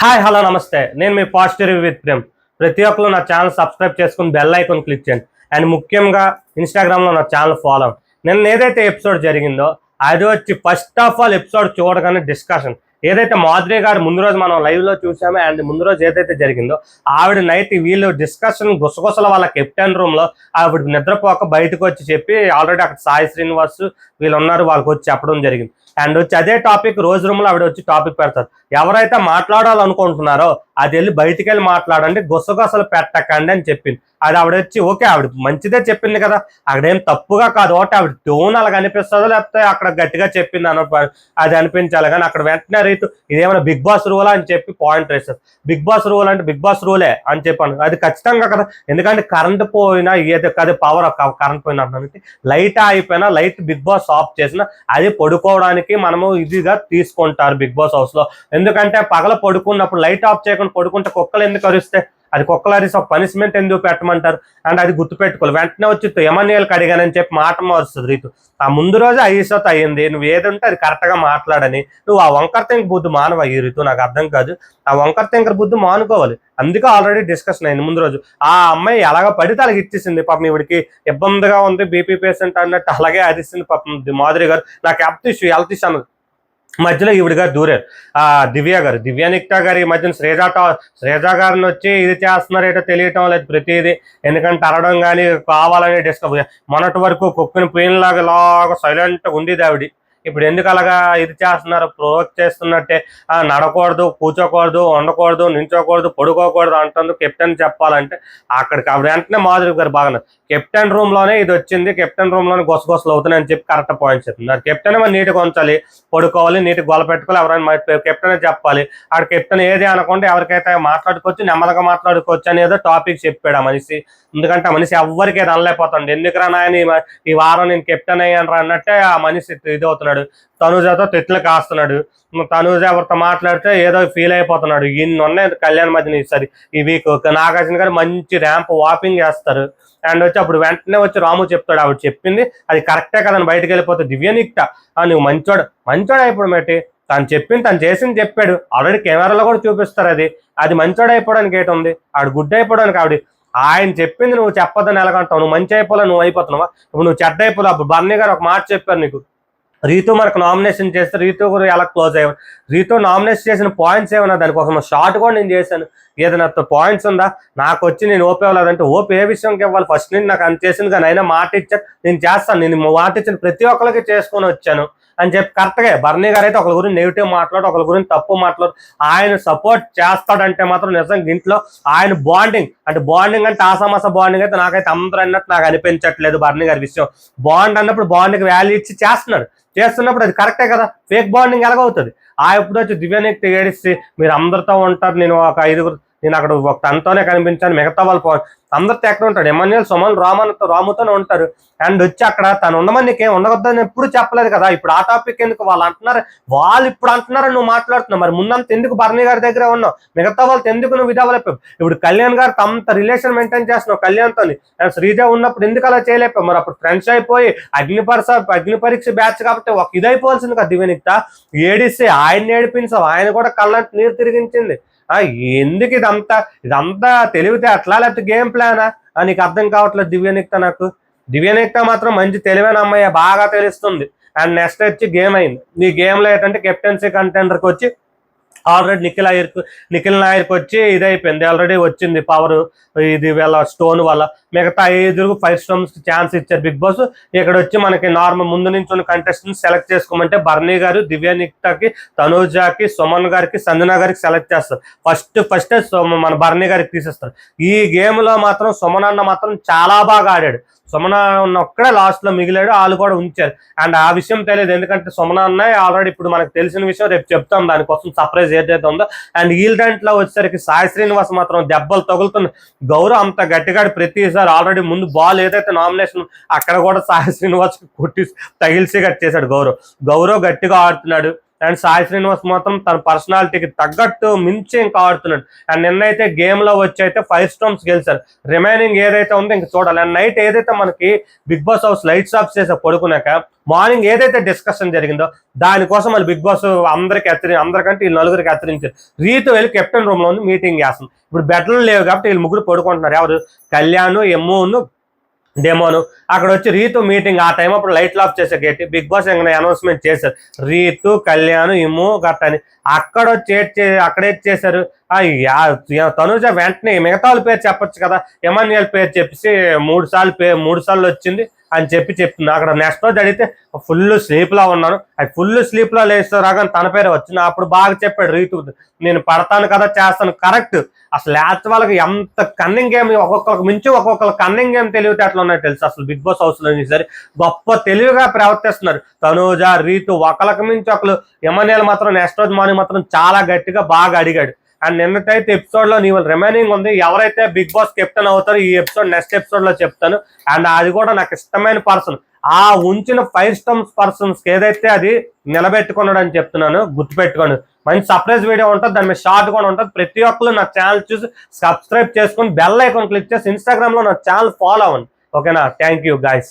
Hi hello నమస్తే. నేను మీ positive with Prem. ప్రతి ఒక్కరు నా ఛానల్ సబ్స్క్రైబ్ చేసుకుని బెల్ ఐకాన్ క్లిక్ చేయండి. అండ్ ముఖ్యంగా ఇన్స్టాగ్రామ్లో నా ఛానల్ ఫాలో అవ్వండి. నిన్న ఏదైతే ఎపిసోడ్ జరిగిందో అది వచ్చి ఫస్ట్ ఆఫ్ ఆల్ ఎపిసోడ్ చూడగానే డిస్కషన్ ఏదైతే మాధురి గారు ముందు రోజు మనం లైవ్లో చూసామో అండ్ ముందు రోజు ఏదైతే జరిగిందో ఆవిడ నైట్ వీళ్ళు డిస్కషన్ గుసగుసల వాళ్ళ కెప్టెన్ రూమ్లో ఆవిడ నిద్రపోక బయటకు వచ్చి చెప్పి ఆల్రెడీ అక్కడ సాయి శ్రీనివాస్ వీళ్ళు ఉన్నారు వాళ్ళకి వచ్చి చెప్పడం జరిగింది. అండ్ వచ్చి అదే టాపిక్ రోజు రూమ్లో ఆవిడ వచ్చి టాపిక్ పెడతారు. ఎవరైతే మాట్లాడాలనుకుంటున్నారో అది వెళ్ళి బయటికి వెళ్ళి మాట్లాడండి, గుసగుసలు పెట్టకండి అని చెప్పింది. అది ఆవిడ వచ్చి ఓకే ఆవిడ మంచిదే చెప్పింది కదా, అక్కడేం తప్పుగా కాదు. ఒకటి ఆవిడ టోన్ అలాగ అనిపిస్తుందో లేకపోతే అక్కడ గట్టిగా చెప్పింది అది అనిపించాలి. కానీ అక్కడ వెంటనే రైతు ఇదేమైనా బిగ్ బాస్ రూలా అని చెప్పి పాయింట్ వేస్తారు. బిగ్ బాస్ రూల్ అంటే బిగ్ బాస్ రూలే అని చెప్పాను, అది ఖచ్చితంగా కదా. ఎందుకంటే కరెంట్ పోయినా ఏదో కదా పవర్ కరెంట్ పోయినా లైట్ అయిపోయినా లైట్ బిగ్ బాస్ ఆఫ్ చేసినా అది పడుకోవడానికి మనము ఇదిగా తీసుకుంటారు బిగ్ బాస్ హౌస్ లో. ఎందుకంటే పగల పడుకున్నప్పుడు లైట్ ఆఫ్ చేయకుండా పడుకుంటే కుక్కలు ఎందుకు అరిస్తే అది కుక్కలు అరిసి ఒక పనిష్మెంట్ ఎందుకు పెట్టమంటారు. అండ్ అది గుర్తుపెట్టుకోవాలి. వెంటనే వచ్చి ఎమ్మెల్యేలకు అడిగానని చెప్పి మాట మారుస్తుంది రీతు. ఆ ముందు రోజు ఐసోత్ అయ్యింది, నువ్వు ఏదంటే అది కరెక్ట్గా మాట్లాడని. నువ్వు ఆ వంకర తింక బుద్ధి మానవ ఈ రీతు, నాకు అర్థం కాదు. ఆ వంకర తింకర బుద్ధి మానుకోవాలి. అందుకే ఆల్రెడీ డిస్కషన్ అయింది ముందు రోజు. ఆ అమ్మాయి ఎలాగ పడితే అలాగ ఇచ్చేసింది. పాపం ఇవిడికి ఇబ్బందిగా ఉంది, బీపీ పేషెంట్ అన్నట్టు అలాగే అరిసింది పాపం మాధురి గారు. నాకు హెల్త్ ఇష్యూ అన్నది మధ్యలో ఈవిడ గారు దూరారు. దివ్య నిక్తా గారు ఈ మధ్యన శ్రేజ గారిని వచ్చి ఇది చేస్తున్నారేటో తెలియటం లేదు ప్రతిదీ. ఎందుకంటే అరవడం కానీ కావాలని డిస్కస్ మొన్నటి వరకు కుక్కిన లాగా సైలెంట్గా ఉండేది ఆవిడ. ఇప్పుడు ఎందుకు అలాగా ఇది చేస్తున్నారు, ప్రొవోక్ చేస్తున్నట్టే. నడకూడదు, కూర్చోకూడదు, ఉండకూడదు, నించోకూడదు, పడుకోకూడదు అంటుంది కెప్టెన్ చెప్పాలంటే. అక్కడికి ఆవిడ వెంటనే మాధురి గారు బాగా కెప్టెన్ రూమ్ లోనే ఇది వచ్చింది, కెప్టెన్ రూమ్ లోనే గొసగొసలు అవుతున్నాయని చెప్పి కరెక్ట్ పాయింట్స్ చెప్తున్నారు. కెప్టెన్ ఏమో నీట్గా ఉంచాలి, పడుకోవాలి, నీట్గా గొల పెట్టుకోవాలి, ఎవరైనా కెప్టెన్ చెప్పాలి. ఆడ కెప్టెన్ ఏది అనకుండా ఎవరికైతే మాట్లాడుకోవచ్చు, నెమ్మదిగా మాట్లాడుకోవచ్చు అనేదో టాపిక్ చెప్పాడు ఆ మనిషి. ఎందుకంటే ఆ మనిషి ఎవరికి అనలేకపోతాడు. ఎందుకురా నాయన ఈ వారం నేను కెప్టెన్ అయ్యాను రా అన్నట్టే ఆ మనిషి ఇది అవుతున్నాడు. తనుజతో తిట్లు కాస్తున్నాడు. తనుజ ఎవరితో మాట్లాడితే ఏదో ఫీల్ అయిపోతున్నాడు. ఇన్ని ఉన్నాయి కళ్యాణ్ మధ్యన ఈసారి ఈ వీక్. నాగార్జున గారు మంచి ర్యాంప్ వాకింగ్ చేస్తారు. అండ్ వచ్చి అప్పుడు వెంటనే వచ్చి రాము చెప్తాడు ఆవిడ చెప్పింది అది కరెక్టే కదని బయటకు వెళ్ళిపోతే దివ్య నిక్తా నువ్వు మంచోడు అయిపోవడం ఏంటి, తను చెప్పింది తను చేసింది చెప్పాడు. ఆల్రెడీ కెమెరాలో కూడా చూపిస్తారు. అది మంచోడు అయిపోవడానికి ఏంటి ఉంది, ఆవిడ గుడ్ అయిపోవడానికి. ఆవిడ ఆయన చెప్పింది నువ్వు చెప్పొద్దని ఎలాగంటావు. నువ్వు మంచి అయిపోలే, నువ్వు అయిపోతున్నావా. ఇప్పుడు నువ్వు చెడ్డ అయిపోలే. అప్పుడు బర్నీ గారు ఒక మాట చెప్పారు నీకు, రీతు మనకు నామినేషన్ చేస్తే రీతు కూడా ఎలా క్లోజ్ అయ్యావు, రీతు నామినేషన్ చేసిన పాయింట్స్ ఏమన్నా దానికోసం షార్ట్ కూడా నేను చేశాను. ఏదైనా పాయింట్స్ ఉందా, నాకు వచ్చి నేను ఓపీ అవ్వలేదంటే ఓపీ ఏ విషయంకి ఇవ్వాలి. ఫస్ట్ నేను నాకు అంత చేసింది కానీ అయినా మాట ఇచ్చాను, నేను చేస్తాను, నేను మాట ఇచ్చిన ప్రతి ఒక్కరికి చేసుకొని వచ్చాను అని చెప్పి కరెక్ట్గా. బర్నీ గారు అయితే ఒకరి గురించి నెగిటివ్ మాట్లాడు, ఒకరి గురించి తప్పు మాట్లాడు. ఆయన సపోర్ట్ చేస్తాడంటే మాత్రం నిజంగా ఇంట్లో ఆయన బాండింగ్ అంటే ఆసామాస బాండింగ్ అయితే నాకైతే అందరూ అన్నట్టు నాకు అనిపించట్లేదు. బర్నీ గారి విషయం బాండ్ అన్నప్పుడు బాండ్కి వాల్యూ ఇచ్చి చేస్తున్నప్పుడు అది కరెక్టే కదా. ఫేక్ బాండింగ్ ఎలాగవుతుంది. ఎప్పుడు వచ్చి దివ్యానికి ఏడిస్తే మీరు అందరితో ఉంటారు, నేను ఒక 5 నేను అక్కడ ఒక తనతోనే కనిపించాను, మిగతా వాళ్ళు అందరితో ఎక్కడ ఉంటాడు. ఎమ్మెల్యేలు సుమన్ రాముతోనే ఉంటారు. అండ్ వచ్చి అక్కడ తను ఉండమని నీకేం ఉండవద్దని ఎప్పుడు చెప్పలేదు కదా. ఇప్పుడు ఆ టాపిక్ ఎందుకు వాళ్ళు ఇప్పుడు అంటున్నారని నువ్వు మాట్లాడుతున్నావు. మరి ముందంతా ఎందుకు బర్నీ గారి దగ్గర ఉన్నావు, మిగతా వాళ్ళతో ఎందుకు నువ్వు విధావలేపావు. ఇప్పుడు కళ్యాణ్ గారు తమ రిలేషన్ మెయింటైన్ చేస్తున్నావు కళ్యాణ్తో. శ్రీజ ఉన్నప్పుడు ఎందుకు అలా చేయలేపావు. మరి అప్పుడు ఫ్రెండ్స్ అయిపోయి అగ్ని పరీక్ష బ్యాచ్ కాబట్టి ఒక ఇదైపోవాల్సింది కదా. దివ్యనిక్త ఏడిస్తే ఆయన ఏడిపించావు, ఆయన కూడా కళ్ళంటే నీరు తిరిగించింది. ఎందుకు ఇదంతా తెలివితే అట్లా లేకపోతే గేమ్ ప్లానా నీకు అర్థం కావట్లేదు. దివ్యనిక్త మాత్రం మంచి తెలివైన అమ్మాయి, బాగా తెలుస్తుంది. అండ్ నెక్స్ట్ వచ్చి గేమ్ అయింది. ఈ గేమ్లో ఏంటంటే కెప్టెన్సీ కంటెండర్కి వచ్చి ఆల్రెడీ నిఖిల్ నాయర్కి వచ్చి ఇదైపోయింది. ఆల్రెడీ వచ్చింది పవర్ ఇది వీళ్ళ స్టోన్ వల్ల. మిగతా 5 5 స్టోన్స్ ఛాన్స్ ఇచ్చారు బిగ్ బాస్. ఇక్కడ వచ్చి మనకి నార్మల్ ముందు నుంచి ఉన్న కంటెస్టెంట్స్ సెలెక్ట్ చేసుకోమంటే బర్నీ గారు దివ్య నిక్తాకి, తనూజాకి, సుమన్ గారికి, సంజన గారికి సెలెక్ట్ చేస్తారు. ఫస్ట్ మన బర్నీ గారికి తీసేస్తారు. ఈ గేమ్లో మాత్రం సుమన్ అన్న మాత్రం చాలా బాగా ఆడాడు. సుమన ఒక్కడే లాస్ట్ లో మిగిలాడు, వాళ్ళు కూడా ఉంచారు. అండ్ ఆ విషయం తెలియదు, ఎందుకంటే సుమన అన్నయ్య ఆల్రెడీ ఇప్పుడు మనకు తెలిసిన విషయం, రేపు చెప్తాం దానికోసం సర్ప్రైజ్ ఏదైతే ఉందో. అండ్ వీళ్ళ దాంట్లో వచ్చేసరికి సాయి శ్రీనివాస్ మాత్రం దెబ్బలు తగులుతున్న. గౌరవ్ అంత గట్టిగా ప్రతిసారి ఆల్రెడీ ముందు బాల్ ఏదైతే నామినేషన్ అక్కడ కూడా సాయి శ్రీనివాస్ కొట్టి తగిలిసి చేశాడు. గౌరవ్ గట్టిగా ఆడుతున్నాడు. అండ్ సాయి శ్రీనివాస్ మాత్రం తన పర్సనాలిటీకి తగ్గట్టు మించి ఇంకా ఆడుతున్నాడు. అండ్ నిన్నైతే గేమ్ లో వచ్చి అయితే 5 స్టోన్స్ గెలిచారు. రిమైనింగ్ ఏదైతే ఉందో ఇంక చూడాలి. అండ్ నైట్ ఏదైతే మనకి Bigg Boss house lights off చేసే పడుకున్నాక మార్నింగ్ ఏదైతే డిస్కషన్ జరిగిందో దానికోసం మళ్ళీ బిగ్ బాస్ అందరికంటే వీళ్ళు నలుగురికి హెచ్చరించారు. రీతు వెళ్ళి కెప్టెన్ రూమ్ లో మీటింగ్ చేస్తుంది. ఇప్పుడు బెడ్లు లేవు కాబట్టి వీళ్ళు ముగ్గురు పడుకుంటున్నారు. ఎవరు? కళ్యాణ్, ఎమ్మును, డెమోను. అక్కడ వచ్చి రీతు మీటింగ్. ఆ టైం అప్పుడు లైట్లు ఆఫ్ చేసే గట్టి బిగ్ బాస్ అనౌన్స్మెంట్ చేశారు, రీతు, కళ్యాణ్, ఇమ్ము గట్ట అని. అక్కడ వచ్చి అక్కడే చేశారు. తనుజ వెంటనే మిగతా వాళ్ళ పేరు చెప్పొచ్చు కదా, ఎమాన్యుయల్ పేరు చెప్పేసి 3 సార్లు వచ్చింది అని చెప్తుంది. అక్కడ నెక్స్ట్ రోజు అడిగితే ఫుల్ స్లీప్ లో ఉన్నాను, అది ఫుల్ స్లీప్ లో లేస్తారా తన పేరు వచ్చింది. అప్పుడు బాగా చెప్పాడు రీతు, నేను పడతాను కదా చేస్తాను. కరెక్ట్. అసలు లేకపోతే వాళ్ళకి ఎంత కన్నింగ్ గేమ్, ఒక్కొక్కరికి మించి ఒక్కొక్కరు కన్నింగ్ గేమ్ తెలివితేటలు ఉన్నాయో తెలుసు. అసలు బిగ్ బాస్ హౌస్ లో సరే గొప్ప తెలివిగా ప్రవర్తిస్తున్నారు. తనుజ, రీతు ఒకళ్ళకి మించి ఒకరు. ఎమ్మెల్యేలు మాత్రం నెక్స్ట్ రోజు మార్నింగ్ మాత్రం చాలా గట్టిగా బాగా అడిగాడు. అండ్ నిన్నటైతే ఎపిసోడ్ లో నీ రిమైనింగ్ ఉంది, ఎవరైతే బిగ్ బాస్ కెప్టెన్ అవుతారో ఈ ఎపిసోడ్ నెక్స్ట్ ఎపిసోడ్ లో చెప్తాను. అండ్ అది కూడా నాకు ఇష్టమైన పర్సన్. ఆ ఉంచిన 5 స్టోన్స్ పర్సన్స్ ఏదైతే అది నిలబెట్టుకున్నాడు అని చెప్తున్నాను, గుర్తుపెట్టుకోండి. మంచి సర్ప్రైజ్ వీడియో ఉంటుంది, దాని మీద షార్ట్ కూడా ఉంటుంది. ప్రతి ఒక్కరు నా ఛానల్ చూసి సబ్స్క్రైబ్ చేసుకొని బెల్ ఐకాన్ క్లిక్ చేసి ఇన్స్టాగ్రామ్ లో నా ఛానల్ ఫాలో అవ్వండి. ఓకేనా? Thank you guys.